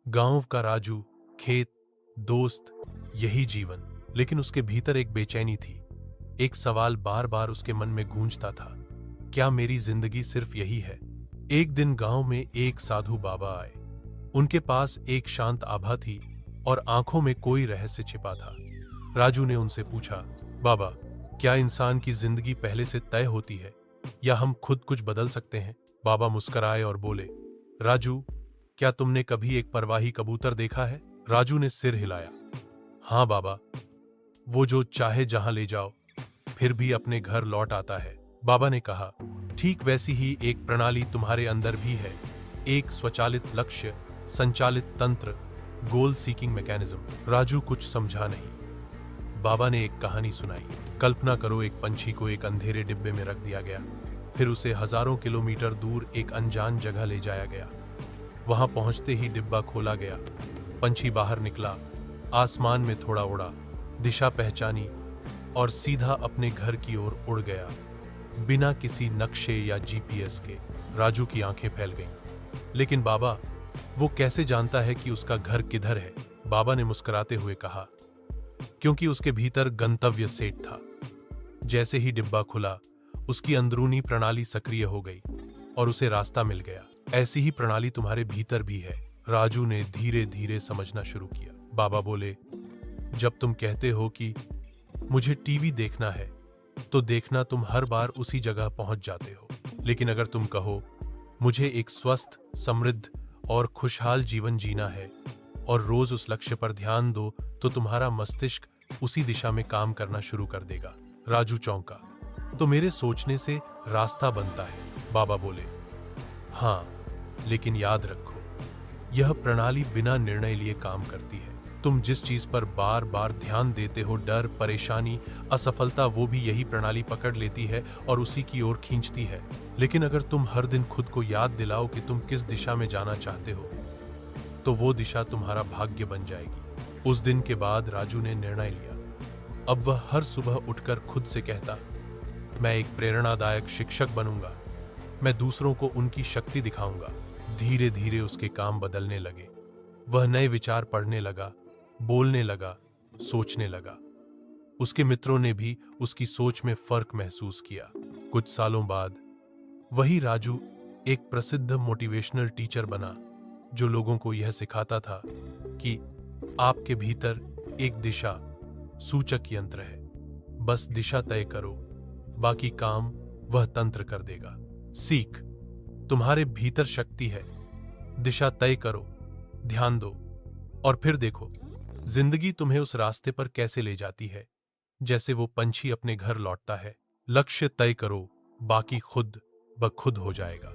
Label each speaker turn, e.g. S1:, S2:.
S1: गांव का राजू, खेत, दोस्त, यही जीवन। लेकिन उसके भीतर एक बेचैनी थी। एक सवाल बार बार उसके मन में गूंजता था, क्या मेरी जिंदगी सिर्फ यही है? एक दिन गांव में एक साधु बाबा आए। उनके पास एक शांत आभा थी और आंखों में कोई रहस्य छिपा था। राजू ने उनसे पूछा, बाबा, क्या इंसान की जिंदगी पहले से तय होती है या हम खुद कुछ बदल सकते हैं? बाबा मुस्कुराए और बोले, राजू, क्या तुमने कभी एक परवाही कबूतर देखा है? राजू ने सिर हिलाया। हाँ बाबा, वो जो चाहे जहां ले जाओ फिर भी अपने घर लौट आता है। बाबा ने कहा, ठीक वैसी ही एक प्रणाली तुम्हारे अंदर भी है, एक स्वचालित लक्ष्य संचालित तंत्र, गोल सीकिंग मैकेनिज्म। राजू कुछ समझा नहीं। बाबा ने एक कहानी सुनाई। कल्पना करो, एक पंछी को एक अंधेरे डिब्बे में रख दिया गया, फिर उसे हजारों किलोमीटर दूर एक अनजान जगह ले जाया गया। वहां पहुंचते ही डिब्बा खोला गया, पंछी बाहर निकला, आसमान में थोड़ा उड़ा, दिशा पहचानी और सीधा अपने घर की ओर उड़ गया, बिना किसी नक्शे या जीपीएस के। राजू की आंखें फैल गईं। लेकिन बाबा, वो कैसे जानता है कि उसका घर किधर है? बाबा ने मुस्कुराते हुए कहा, क्योंकि उसके भीतर गंतव्य सेट था। जैसे ही डिब्बा खुला, उसकी अंदरूनी प्रणाली सक्रिय हो गई और उसे रास्ता मिल गया। ऐसी ही प्रणाली तुम्हारे भीतर भी है। राजू ने धीरे धीरे समझना शुरू किया। बाबा बोले, जब तुम कहते हो कि मुझे टीवी देखना है, तो देखना तुम हर बार उसी जगह पहुंच जाते हो। लेकिन अगर तुम कहो, मुझे एक स्वस्थ, समृद्ध और खुशहाल जीवन जीना है और रोज उस लक्ष्य पर ध्यान दो, तो तुम्हारा मस्तिष्क उसी दिशा में काम करना शुरू कर देगा। राजू चौंका, तो मेरे सोचने से रास्ता बनता है? बाबा बोले, हाँ, लेकिन याद रखो, यह प्रणाली बिना निर्णय लिए काम करती है। तुम जिस चीज पर बार बार ध्यान देते हो, डर, परेशानी, असफलता, वो भी यही प्रणाली पकड़ लेती है और उसी की ओर खींचती है। लेकिन अगर तुम हर दिन खुद को याद दिलाओ कि तुम किस दिशा में जाना चाहते हो, तो वो दिशा तुम्हारा भाग्य बन जाएगी। उस दिन के बाद राजू ने निर्णय लिया। अब वह हर सुबह उठकर खुद से कहता, मैं एक प्रेरणादायक शिक्षक बनूंगा, मैं दूसरों को उनकी शक्ति दिखाऊंगा। धीरे धीरे उसके काम बदलने लगे। वह नए विचार पढ़ने लगा, बोलने लगा, सोचने लगा। उसके मित्रों ने भी उसकी सोच में फर्क महसूस किया। कुछ सालों बाद वही राजू एक प्रसिद्ध मोटिवेशनल टीचर बना, जो लोगों को यह सिखाता था कि आपके भीतर एक दिशा सूचक यंत्र है, बस दिशा तय करो, बाकी काम वह तंत्र कर देगा। सीख, तुम्हारे भीतर शक्ति है, दिशा तय करो, ध्यान दो और फिर देखो जिंदगी तुम्हें उस रास्ते पर कैसे ले जाती है, जैसे वो पंछी अपने घर लौटता है। लक्ष्य तय करो, बाकी खुद ब खुद हो जाएगा।